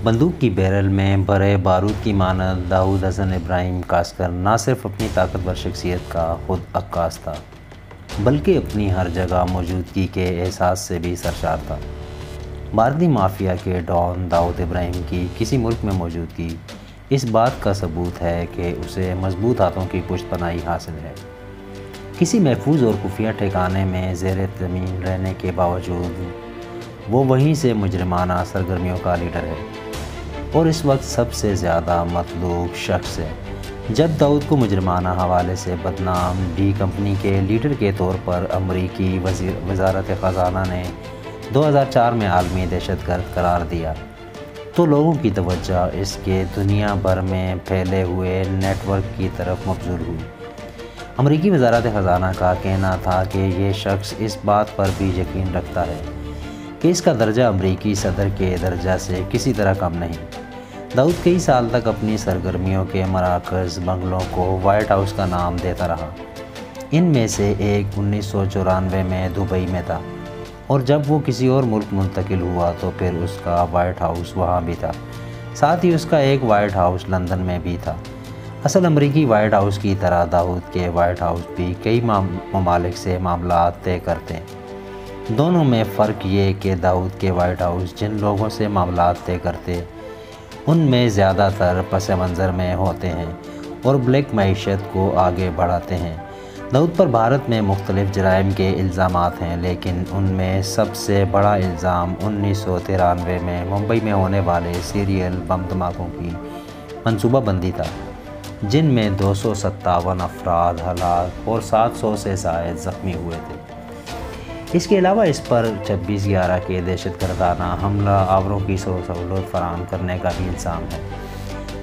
بندوق کی بیرل میں بھرے بارود کی مانند داؤد حسن ابراہیم کاسکر نہ صرف اپنی طاقتور شخصیت کا خود عکاس تھا بلکہ اپنی ہر جگہ موجودگی کے احساس سے بھی سرشار تھا۔ بھارتی مافیا کے ڈان داؤد ابراہیم کی کسی ملک میں موجودگی اس بات کا ثبوت ہے کہ اسے مضبوط ہاتھوں کی پشت پناہی حاصل ہے۔ کسی محفوظ اور خفیہ ٹھکانے میں زیر زمین رہنے کے باوجود وہ وہیں سے مجرمانہ سرگرمیوں کا لیڈر ہے اور اس وقت سب سے زیادہ مطلوب شخص ہے۔ جب داؤد کو مجرمانہ حوالے سے بدنام ڈی کمپنی کے لیڈر کے طور پر امریکی وزارت خزانہ نے 2004 میں عالمی دہشت گرد قرار دیا تو لوگوں کی توجہ اس کے دنیا بھر میں پھیلے ہوئے نیٹ ورک کی طرف مبذول ہوئی۔ امریکی وزارت خزانہ کا کہنا تھا کہ یہ شخص اس بات پر بھی یقین رکھتا ہے کہ اس کا درجہ امریکی صدر کے درجہ سے کسی طرح کم نہیں۔ داؤد کئی سال تک اپنی سرگرمیوں کے مراکز بنگلوں کو وائٹ ہاؤس کا نام دیتا رہا۔ ان میں سے ایک 1994 میں دبئی میں تھا اور جب وہ کسی اور ملک منتقل ہوا تو پھر اس کا وائٹ ہاؤس وہاں بھی تھا۔ ساتھ ہی اس کا ایک وائٹ ہاؤس لندن میں بھی تھا۔ اصل امریکی وائٹ ہاؤس کی طرح داؤد کے وائٹ ہاؤس بھی کئی ممالک سے معاملات طے کرتے ہیں۔ دونوں میں فرق یہ کہ داؤد کے وائٹ ہاؤس جن لوگوں سے معاملات طے کرتے ان میں زیادہ تر پس منظر میں ہوتے ہیں اور بلیک معیشت کو آگے بڑھاتے ہیں۔ داؤد پر بھارت میں مختلف جرائم کے الزامات ہیں لیکن ان میں سب سے بڑا الزام 1993 میں ممبئی میں ہونے والے سیریل بم دھماکوں کی منصوبہ بندی تھا جن میں 257 افراد ہلاک اور 700 سے زائد زخمی ہوئے تھے۔ اس کے علاوہ اس پر 26/11 کے دہشت گردانہ حملہ آوروں کی سہولت فراہم کرنے کا بھی الزام ہے۔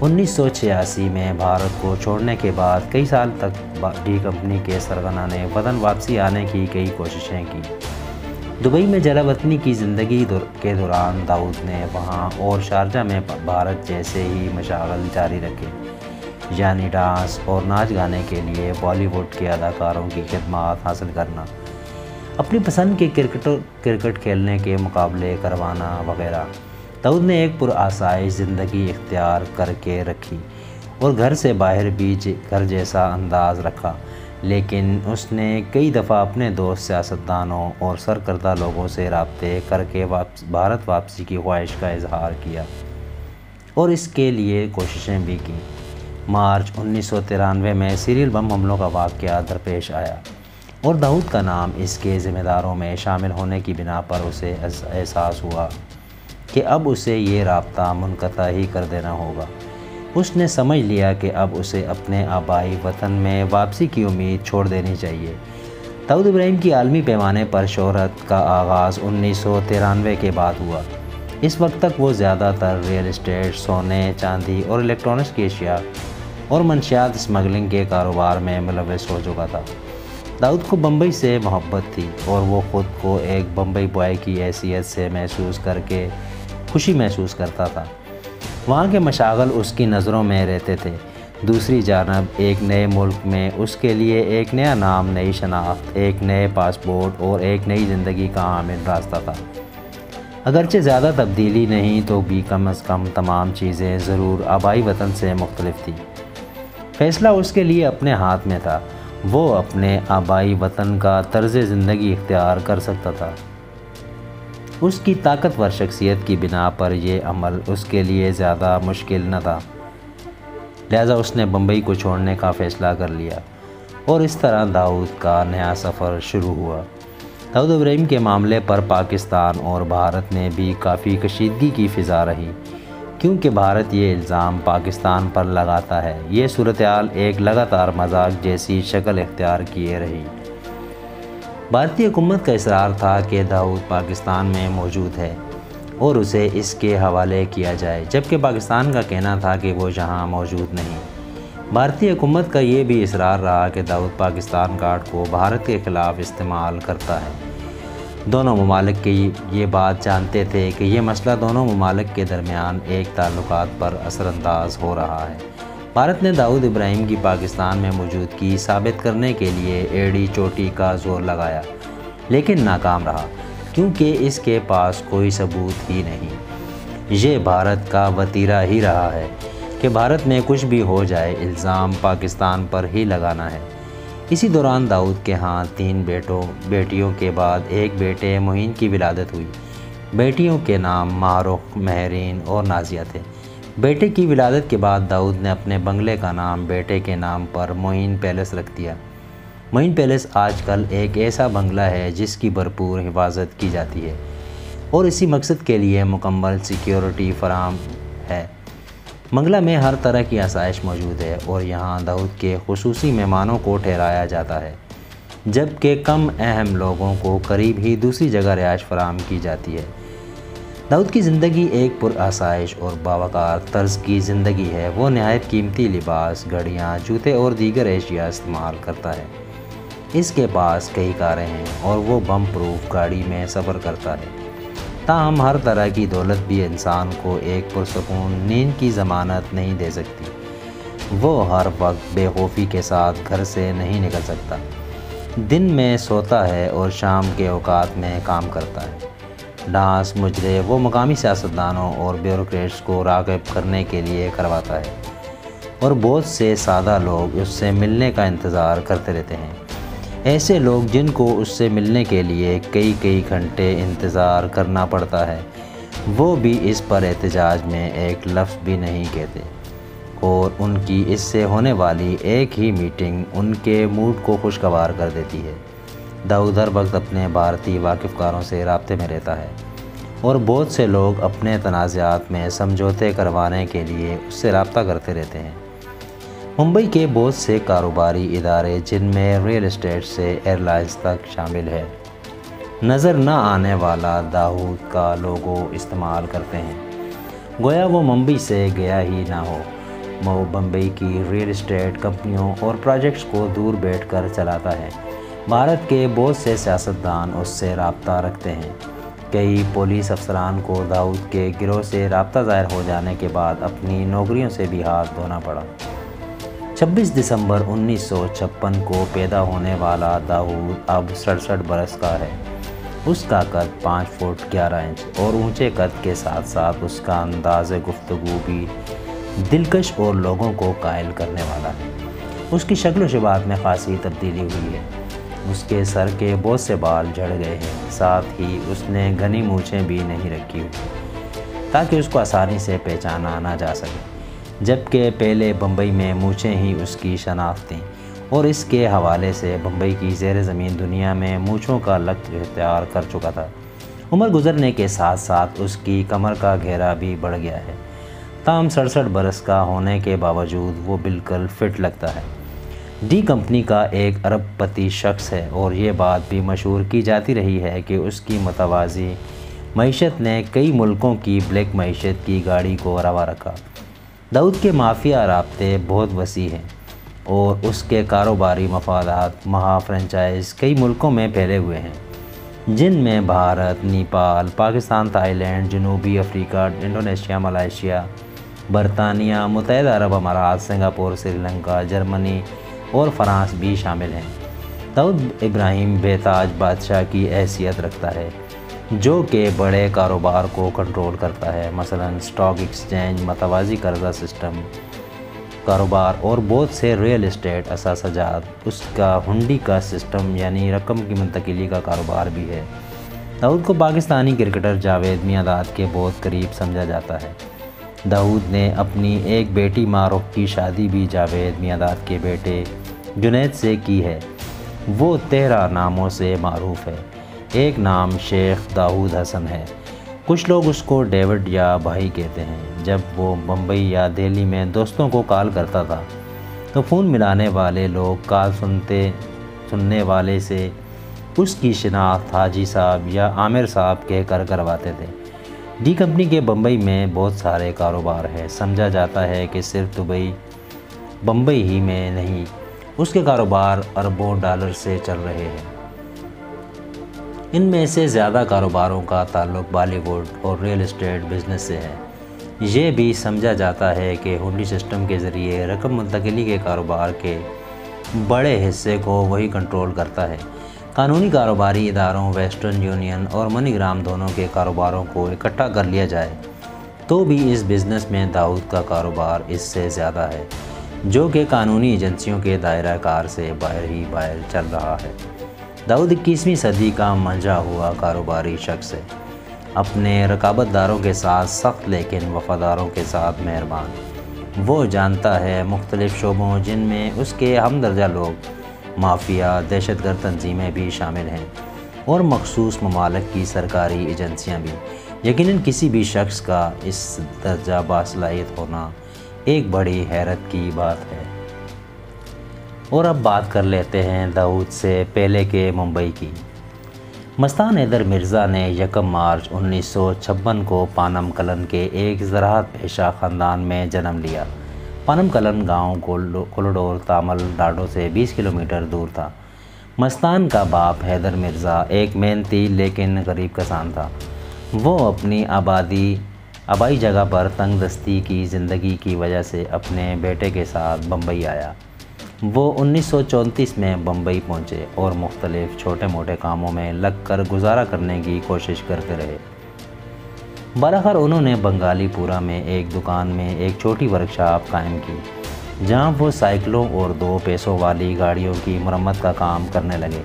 1986 میں بھارت کو چھوڑنے کے بعد کئی سال تک ڈی کمپنی کے سرغنہ نے وطن واپسی آنے کی کئی کوششیں کی۔ دبئی میں جلا وطنی کی زندگی کے دوران داؤد نے وہاں اور شارجہ میں بھارت جیسے ہی مشاغل جاری رکھے، یعنی ڈانس اور ناچ گانے کے لیے بالی ووڈ کے اداکاروں کی خدمات حاصل کرنا، اپنی پسند کے کرکٹ کھیلنے کے مقابلے کروانا وغیرہ۔ داؤد نے ایک پرآسائش زندگی اختیار کر کے رکھی اور گھر سے باہر بھی گھر جیسا انداز رکھا، لیکن اس نے کئی دفعہ اپنے دوست سیاستدانوں اور سرکردہ لوگوں سے رابطے کر کے بھارت واپسی کی خواہش کا اظہار کیا اور اس کے لیے کوششیں بھی کیں۔ مارچ 1993 میں سیریل بم حملوں کا واقعہ درپیش آیا اور داؤد کا نام اس کے ذمہ داروں میں شامل ہونے کی بنا پر اسے احساس ہوا کہ اب اسے یہ رابطہ منقطع ہی کر دینا ہوگا۔ اس نے سمجھ لیا کہ اب اسے اپنے آبائی وطن میں واپسی کی امید چھوڑ دینی چاہیے۔ داؤد ابراہیم کی عالمی پیمانے پر شہرت کا آغاز 1993 کے بعد ہوا۔ اس وقت تک وہ زیادہ تر ریئل اسٹیٹ، سونے چاندی اور الیکٹرانکس کی اشیاء اور منشیات اسمگلنگ کے کاروبار میں ملوث ہو چکا تھا۔ داؤد کو بمبئی سے محبت تھی اور وہ خود کو ایک بمبئی بوائے کی حیثیت سے محسوس کر کے خوشی محسوس کرتا تھا۔ وہاں کے مشاغل اس کی نظروں میں رہتے تھے۔ دوسری جانب ایک نئے ملک میں اس کے لیے ایک نیا نام، نئی شناخت، ایک نئے پاسپورٹ اور ایک نئی زندگی کا حامل راستہ تھا۔ اگرچہ زیادہ تبدیلی نہیں تو بھی کم از کم تمام چیزیں ضرور آبائی وطن سے مختلف تھیں۔ فیصلہ اس کے لیے اپنے ہاتھ میں تھا، وہ اپنے آبائی وطن کا طرز زندگی اختیار کر سکتا تھا۔ اس کی طاقتور شخصیت کی بنا پر یہ عمل اس کے لیے زیادہ مشکل نہ تھا، لہذا اس نے بمبئی کو چھوڑنے کا فیصلہ کر لیا اور اس طرح داؤد کا نیا سفر شروع ہوا۔ داؤد ابراہیم کے معاملے پر پاکستان اور بھارت میں بھی کافی کشیدگی کی فضا رہی، کیونکہ بھارت یہ الزام پاکستان پر لگاتا ہے۔ یہ صورتحال ایک لگاتار مذاق جیسی شکل اختیار کیے رہی۔ بھارتی حکومت کا اصرار تھا کہ داؤد پاکستان میں موجود ہے اور اسے اس کے حوالے کیا جائے، جبکہ پاکستان کا کہنا تھا کہ وہ یہاں موجود نہیں۔ بھارتی حکومت کا یہ بھی اصرار رہا کہ داؤد پاکستان کارڈ کو بھارت کے خلاف استعمال کرتا ہے۔ دونوں ممالک کی یہ بات جانتے تھے کہ یہ مسئلہ دونوں ممالک کے درمیان ایک تعلقات پر اثر انداز ہو رہا ہے۔ بھارت نے داؤد ابراہیم کی پاکستان میں موجودگی ثابت کرنے کے لیے ایڑی چوٹی کا زور لگایا، لیکن ناکام رہا کیونکہ اس کے پاس کوئی ثبوت ہی نہیں۔ یہ بھارت کا وتیرہ ہی رہا ہے کہ بھارت میں کچھ بھی ہو جائے الزام پاکستان پر ہی لگانا ہے۔ اسی دوران داؤد کے ہاں 3 بیٹیوں کے بعد ایک بیٹے معین کی ولادت ہوئی۔ بیٹیوں کے نام معروف، مہرین اور نازیہ تھے۔ بیٹے کی ولادت کے بعد داؤد نے اپنے بنگلے کا نام بیٹے کے نام پر معین پیلس رکھ دیا۔ معین پیلس آج کل ایک ایسا بنگلہ ہے جس کی بھرپور حفاظت کی جاتی ہے اور اسی مقصد کے لیے مکمل سیکیورٹی فراہم ہے۔ بنگلہ میں ہر طرح کی آسائش موجود ہے اور یہاں داؤد کے خصوصی مہمانوں کو ٹھہرایا جاتا ہے، جبکہ کم اہم لوگوں کو قریب ہی دوسری جگہ رہائش فراہم کی جاتی ہے۔ داؤد کی زندگی ایک پرآسائش اور باوقار طرز کی زندگی ہے۔ وہ نہایت قیمتی لباس، گھڑیاں، جوتے اور دیگر اشیاء استعمال کرتا ہے۔ اس کے پاس کئی کاریں ہیں اور وہ بم پروف گاڑی میں سفر کرتا ہے۔ تاہم ہر طرح کی دولت بھی انسان کو ایک پرسکون نیند کی ضمانت نہیں دے سکتی۔ وہ ہر وقت بے خوفی کے ساتھ گھر سے نہیں نکل سکتا۔ دن میں سوتا ہے اور شام کے اوقات میں کام کرتا ہے۔ ڈانس مجرے وہ مقامی سیاستدانوں اور بیوروکریٹس کو راغب کرنے کے لیے کرواتا ہے اور بہت سے سادہ لوگ اس سے ملنے کا انتظار کرتے رہتے ہیں۔ ایسے لوگ جن کو اس سے ملنے کے لیے کئی گھنٹے انتظار کرنا پڑتا ہے، وہ بھی اس پر احتجاج میں ایک لفظ بھی نہیں کہتے اور ان کی اس سے ہونے والی ایک ہی میٹنگ ان کے موڈ کو خوشگوار کر دیتی ہے۔ داؤد ہر وقت اپنے بھارتی واقف کاروں سے رابطے میں رہتا ہے اور بہت سے لوگ اپنے تنازعات میں سمجھوتے کروانے کے لیے اس سے رابطہ کرتے رہتے ہیں۔ ممبئی کے بہت سے کاروباری ادارے، جن میں ریئل اسٹیٹ سے ایئر لائنز تک شامل ہے، نظر نہ آنے والا داؤد کا لوگو استعمال کرتے ہیں، گویا وہ ممبئی سے گیا ہی نہ ہو۔ وہ ممبئی کی ریئل اسٹیٹ کمپنیوں اور پروجیکٹس کو دور بیٹھ کر چلاتا ہے۔ بھارت کے بہت سے سیاستدان اس سے رابطہ رکھتے ہیں۔ کئی پولیس افسران کو داؤد کے گروہ سے رابطہ ظاہر ہو جانے کے بعد اپنی نوکریوں سے بھی ہاتھ دھونا پڑا۔ 26 دسمبر 1956 کو پیدا ہونے والا داؤد اب 67 برس کا ہے۔ اس کا قد 5 فٹ 11 انچ اور اونچے قد کے ساتھ ساتھ اس کا انداز گفتگو بھی دلکش اور لوگوں کو قائل کرنے والا ہے۔ اس کی شکل و شباہت میں خاصی تبدیلی ہوئی ہے۔ اس کے سر کے بہت سے بال جھڑ گئے ہیں، ساتھ ہی اس نے گھنی مونچھیں بھی نہیں رکھی ہوئی تاکہ اس کو آسانی سے پہچانا نہ جا سکے، جبکہ پہلے بمبئی میں مونچھیں ہی اس کی شناخت تھیں اور اس کے حوالے سے بمبئی کی زیر زمین دنیا میں مونچھوں کا لقب اختیار کر چکا تھا۔ عمر گزرنے کے ساتھ ساتھ اس کی کمر کا گھیرا بھی بڑھ گیا ہے، تاہم 67 برس کا ہونے کے باوجود وہ بالکل فٹ لگتا ہے۔ ڈی کمپنی کا ایک ارب پتی شخص ہے اور یہ بات بھی مشہور کی جاتی رہی ہے کہ اس کی متوازی معیشت نے کئی ملکوں کی بلیک معیشت کی گاڑی کو روا رکھا۔ داؤد کے مافیا رابطے بہت وسیع ہیں اور اس کے کاروباری مفادات مہا فرنچائز کئی ملکوں میں پھیلے ہوئے ہیں، جن میں بھارت، نیپال، پاکستان، تھائی لینڈ، جنوبی افریقہ، انڈونیشیا، ملائیشیا، برطانیہ، متحدہ عرب امارات، سنگاپور، سری لنکا، جرمنی اور فرانس بھی شامل ہیں۔ داؤد ابراہیم بے تاج بادشاہ کی حیثیت رکھتا ہے، جو کہ بڑے کاروبار کو کنٹرول کرتا ہے، مثلا اسٹاک ایکسچینج، متوازی قرضہ سسٹم کاروبار اور بہت سے ریئل اسٹیٹ اثاثہ جات۔ اس کا ہنڈی کا سسٹم یعنی رقم کی منتقلی کا کاروبار بھی ہے۔ داؤد کو پاکستانی کرکٹر جاوید میانداد کے بہت قریب سمجھا جاتا ہے۔ داؤد نے اپنی ایک بیٹی معروف کی شادی بھی جاوید میانداد کے بیٹے جنید سے کی ہے۔ وہ 13 ناموں سے معروف ہے۔ ایک نام شیخ داؤد حسن ہے۔ کچھ لوگ اس کو ڈیوڈ یا بھائی کہتے ہیں۔ جب وہ بمبئی یا دہلی میں دوستوں کو کال کرتا تھا تو فون ملانے والے لوگ کال سننے والے سے اس کی شناخت حاجی صاحب یا عامر صاحب کہہ کر کرواتے تھے۔ ڈی کمپنی کے بمبئی میں بہت سارے کاروبار ہیں۔ سمجھا جاتا ہے کہ صرف بمبئی ہی میں نہیں، اس کے کاروبار اربوں ڈالر سے چل رہے ہیں۔ ان میں سے زیادہ کاروباروں کا تعلق بالی ووڈ اور ریئل اسٹیٹ بزنس سے ہے۔ یہ بھی سمجھا جاتا ہے کہ ہنڈی سسٹم کے ذریعے رقم منتقلی کے کاروبار کے بڑے حصے کو وہی کنٹرول کرتا ہے۔ قانونی کاروباری اداروں ویسٹرن یونین اور منی گرام دونوں کے کاروباروں کو اکٹھا کر لیا جائے تو بھی اس بزنس میں داؤد کا کاروبار اس سے زیادہ ہے، جو کہ قانونی ایجنسیوں کے دائرہ کار سے باہر چل رہا ہے۔ داؤد 21ویں صدی کا منجھا ہوا کاروباری شخص ہے، اپنے رقابت داروں کے ساتھ سخت لیکن وفاداروں کے ساتھ مہربان۔ وہ جانتا ہے مختلف شعبوں جن میں اس کے ہم درجہ لوگ، مافیا، دہشت گرد تنظیمیں بھی شامل ہیں، اور مخصوص ممالک کی سرکاری ایجنسیاں بھی۔ یقیناً کسی بھی شخص کا اس درجہ باصلاحیت ہونا ایک بڑی حیرت کی بات ہے۔ اور اب بات کر لیتے ہیں داؤد سے پہلے کے ممبئی کی۔ مستان حیدر مرزا نے 1 مارچ 1956 کو پانم کلن کے ایک زراعت پیشہ خاندان میں جنم لیا۔ پانم کلن گاؤں کولوڈور تامل ناڈو سے 20 کلومیٹر دور تھا۔ مستان کا باپ حیدر مرزا ایک محنتی لیکن غریب کسان تھا۔ وہ اپنی آبائی جگہ پر تنگ دستی کی زندگی کی وجہ سے اپنے بیٹے کے ساتھ بمبئی آیا۔ وہ 1934 میں بمبئی پہنچے اور مختلف چھوٹے موٹے کاموں میں لگ کر گزارا کرنے کی کوشش کرتے رہے۔ بالآخر انہوں نے بنگالی پورہ میں ایک دکان میں ایک چھوٹی ورکشاپ قائم کی، جہاں وہ سائیکلوں اور 2 پیسوں والی گاڑیوں کی مرمت کا کام کرنے لگے۔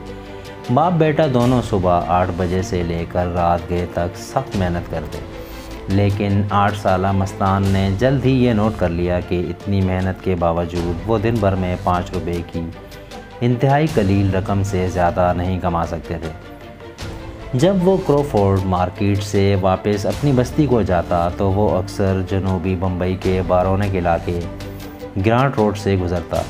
باپ بیٹا دونوں صبح 8 بجے سے لے کر رات گئے تک سخت محنت کرتے، لیکن 8 سالہ مستان نے جلد ہی یہ نوٹ کر لیا کہ اتنی محنت کے باوجود وہ دن بھر میں 5 روپے کی انتہائی قلیل رقم سے زیادہ نہیں کما سکتے تھے۔ جب وہ کروفورڈ مارکیٹ سے واپس اپنی بستی کو جاتا تو وہ اکثر جنوبی بمبئی کے بارونق علاقے گرانٹ روڈ سے گزرتا،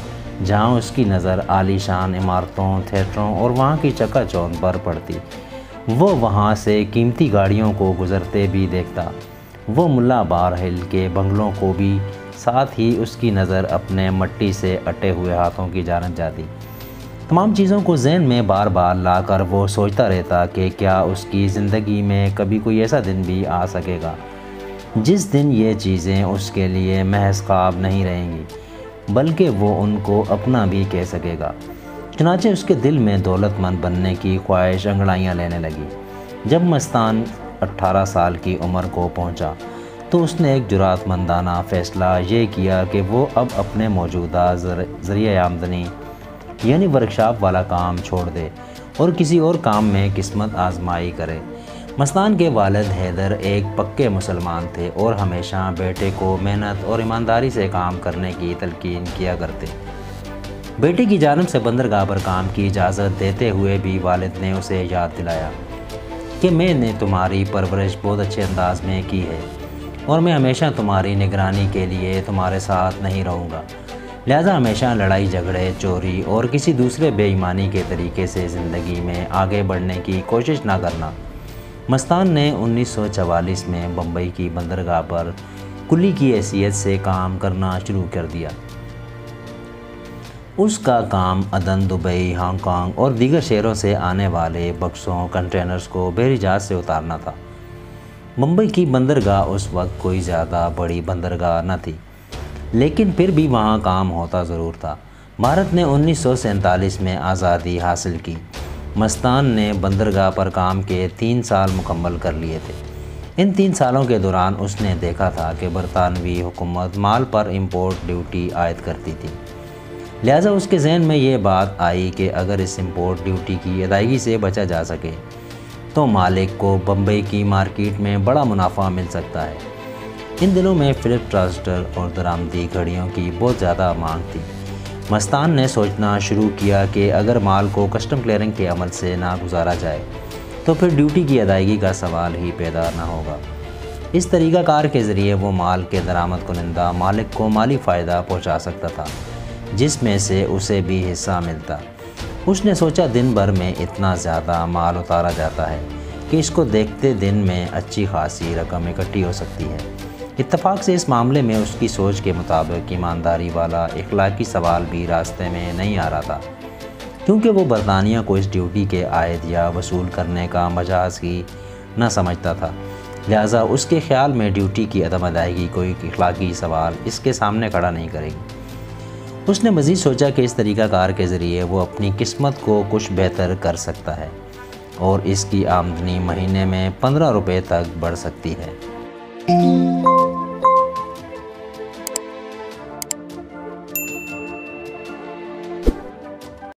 جہاں اس کی نظر عالی شان عمارتوں، تھیٹروں اور وہاں کی چکا چوندھ پر پڑتی۔ وہ وہاں سے قیمتی گاڑیوں کو گزرتے بھی دیکھتا، وہ ملا بارہل کے بنگلوں کو بھی، ساتھ ہی اس کی نظر اپنے مٹی سے اٹے ہوئے ہاتھوں کی جانب جاتی۔ تمام چیزوں کو ذہن میں بار بار لا کر وہ سوچتا رہتا کہ کیا اس کی زندگی میں کبھی کوئی ایسا دن بھی آ سکے گا جس دن یہ چیزیں اس کے لیے محض خواب نہیں رہیں گی، بلکہ وہ ان کو اپنا بھی کہہ سکے گا۔ چنانچہ اس کے دل میں دولت مند بننے کی خواہش انگڑائیاں لینے لگی۔ جب مستان 18 سال کی عمر کو پہنچا تو اس نے ایک جرأت مندانہ فیصلہ یہ کیا کہ وہ اب اپنے موجودہ ذریعہ آمدنی یعنی ورکشاپ والا کام چھوڑ دے اور کسی اور کام میں قسمت آزمائی کرے۔ مستان کے والد حیدر ایک پکے مسلمان تھے اور ہمیشہ بیٹے کو محنت اور ایمانداری سے کام کرنے کی تلقین کیا کرتے۔ بیٹے کی جانب سے بندرگاہ پر کام کی اجازت دیتے ہوئے بھی والد نے اسے یاد دلایا کہ میں نے تمہاری پرورش بہت اچھے انداز میں کی ہے اور میں ہمیشہ تمہاری نگرانی کے لیے تمہارے ساتھ نہیں رہوں گا، لہذا ہمیشہ لڑائی جھگڑے، چوری اور کسی دوسرے بے ایمانی کے طریقے سے زندگی میں آگے بڑھنے کی کوشش نہ کرنا۔ مستان نے 1944 میں بمبئی کی بندرگاہ پر کلی کی حیثیت سے کام کرنا شروع کر دیا۔ اس کا کام عدن، دبئی، ہانگ کانگ اور دیگر شہروں سے آنے والے بکسوں، کنٹینرز کو بحری جہاز سے اتارنا تھا۔ بمبئی کی بندرگاہ اس وقت کوئی زیادہ بڑی بندرگاہ نہ تھی، لیکن پھر بھی وہاں کام ہوتا ضرور تھا۔ بھارت نے 1947 میں آزادی حاصل کی۔ مستان نے بندرگاہ پر کام کے 3 سال مکمل کر لیے تھے۔ ان 3 سالوں کے دوران اس نے دیکھا تھا کہ برطانوی حکومت مال پر امپورٹ ڈیوٹی عائد کرتی تھی، لہٰذا اس کے ذہن میں یہ بات آئی کہ اگر اس امپورٹ ڈیوٹی کی ادائیگی سے بچا جا سکے تو مالک کو بمبئی کی مارکیٹ میں بڑا منافع مل سکتا ہے۔ ان دنوں میں فلپ ٹرانزسٹر اور درآمدی گھڑیوں کی بہت زیادہ مانگ تھی۔ مستان نے سوچنا شروع کیا کہ اگر مال کو کسٹم کلیئرنگ کے عمل سے نہ گزارا جائے تو پھر ڈیوٹی کی ادائیگی کا سوال ہی پیدا نہ ہوگا۔ اس طریقہ کار کے ذریعے وہ مال کے درآمد کنندہ مالک کو مالی فائدہ پہنچا سکتا تھا، جس میں سے اسے بھی حصہ ملتا۔ اس نے سوچا دن بھر میں اتنا زیادہ مال اتارا جاتا ہے کہ اس کو دیکھتے دن میں اچھی خاصی رقم اکٹھی ہو سکتی ہے۔ اتفاق سے اس معاملے میں اس کی سوچ کے مطابق ایمانداری والا اخلاقی سوال بھی راستے میں نہیں آ رہا تھا، کیونکہ وہ برطانیہ کو اس ڈیوٹی کے عائد یا وصول کرنے کا مجاز ہی نہ سمجھتا تھا، لہٰذا اس کے خیال میں ڈیوٹی کی عدم ادائیگی کوئی اخلاقی سوال اس کے سامنے کھڑا نہیں کرے گی۔ اس نے مزید سوچا کہ اس طریقہ کار کے ذریعے وہ اپنی قسمت کو کچھ بہتر کر سکتا ہے اور اس کی آمدنی مہینے میں 15 روپے تک بڑھ سکتی ہے۔